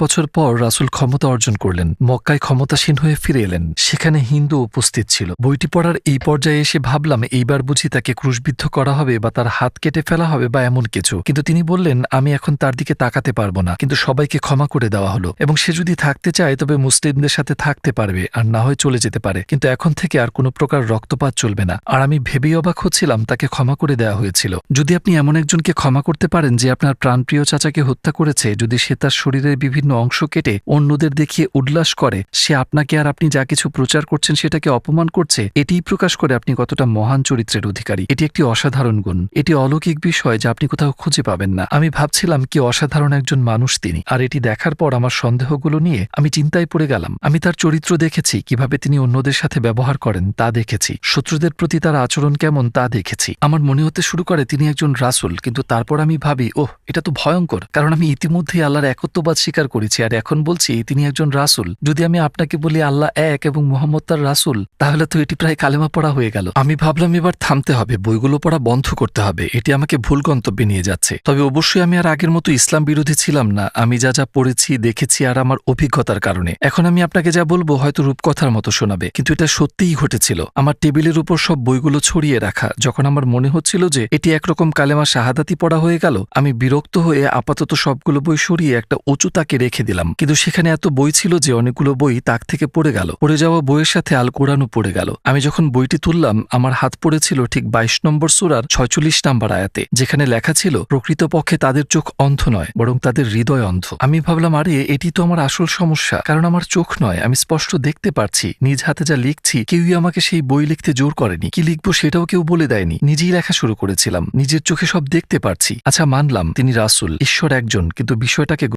বছর পর রাসূল ক্ষমতা অর্জন করলেন, মক্কায় ক্ষমতাসীন হয়ে ফিরে এলেন। সেখানে হিন্দু উপস্থিত ছিল। বইটি পড়ার এই পর্যায়ে এসে ভাবলাম এইবার বুঝি তাকে ক্রুশবিদ্ধ করা হবে বা তার হাত কেটে ফেলা হবে বা এমন কিছু, কিন্তু তিনি বললেন আমি এখন তার দিকে তাকাতে পারবো না, কিন্তু সবাইকে ক্ষমা করে দেওয়া হলো এবং সে যদি থাকতে চায় তবে মুসলিমদের সাথে থাকতে পারবে, আর না হয় চলে যেতে পারে, কিন্তু এখন থেকে আর কোনো প্রকার রক্তপাত চলবে না। আর আমি ভেবেই অবাক হচ্ছিলাম তাকে ক্ষমা করে দেওয়া হয়েছিল। যদি আপনি এমন একজনকে ক্ষমা করতে পারেন যে আপনার প্রাণপ্রিয় চাচাকে হত্যা করেছে, যদি সে তার শরীরের বিভিন্ন অংশ কেটে অন্যদের দেখিয়ে উল্লাস করে, সে আপনাকে আর আপনি যা কিছু প্রচার করছেন সেটাকে অপমান করছে, এটিই প্রকাশ করে আপনি কতটা মহান চরিত্রের অধিকারী। এটি একটি অসাধারণ গুণ, এটি অলৌকিক বিষয় যা আপনি কোথাও খুঁজে পাবেন না। আমি ভাবছিলাম কি অসাধারণ একজন মানুষ তিনি, আর এটি দেখার পর আমার সন্দেহগুলো নিয়ে আমি চিন্তায় পড়ে গেলাম। আমি তার চরিত্র দেখেছি, কিভাবে তিনি অন্যদের সাথে ব্যবহার করেন তা দেখেছি, শত্রুদের প্রতি তার আচরণ কেমন তা দেখেছি। আমার মনে হতে শুরু করে তিনি একজন রাসূল, কিন্তু তারপর আমি ভাবি ওহ, এটা তো ভয়ঙ্কর, কারণ আমি ইতিমধ্যেই আল্লাহর একত্ববাদ স্বীকার করেছি আর এখন বলছি তিনি একজন রাসূল। যদি আমি আপনাকে বলি আল্লাহ এক এবং মুহাম্মদ তার রাসূল, তাহলে তো এটি প্রায় কালেমা পড়া হয়ে গেল। আমি ভাবলাম এবার থামতে হবে, বইগুলো পড়া বন্ধ করতে হবে, এটি আমাকে ভুল গন্তব্যে নিয়ে যাচ্ছে। তবে অবশ্যই আমি আর আগের মতো ইসলাম বিরোধী ছিলাম না, আমি যা যা পড়েছি দেখেছি আর আমার অভিজ্ঞতার কারণে। এখন আমি আপনাকে যা বলবো হয়তো রূপকথার মতো শোনাবে, কিন্তু এটা সত্যিই ঘটেছিল। আমার টেবিলের উপর সব বইগুলো ছড়িয়ে রাখা, যখন আমার মনে হচ্ছিল যে এটি একরকম কালেমা শাহাদাতি পড়া হয়ে গেল, আমি বিরক্ত হয়ে আপাতত সবগুলো বই সরিয়ে একটা উঁচু তাকে রেখে দিলাম। কিন্তু সেখানে এত বই ছিল যে অনেকগুলো বই তাক থেকে পড়ে গেল, পড়ে যাওয়া বইয়ের সাথে আল কোরআনও পড়ে গেল। আমি যখন বইটি তুললাম আমার হাত পড়েছিল ঠিক 22 নম্বর সূরার 46 নম্বর আয়াতে, যেখানে লেখা ছিল প্রকৃতপক্ষে তাদের চোখ অন্ধ নয় বরং তাদের হৃদয় অন্ধ। আমি ভাবলাম আরে এটি তো আমার আসল সমস্যা, কারণ আমার চোখ নয়, আমি স্পষ্ট দেখতে পারছি, নিজ হাতে যা লিখছি কেউই আমাকে সেই বই লিখতে জোর করেনি, কি লিখবো সেটাও কেউ বলে দেয়নি, নিজেই লেখা শুরু করেছিলাম, নিজের চোখে সব দেখতে পারছি। আচ্ছা মানলাম তিনি রাসূল, ঈশ্বর একজন, কিন্তু বিষয়টাকে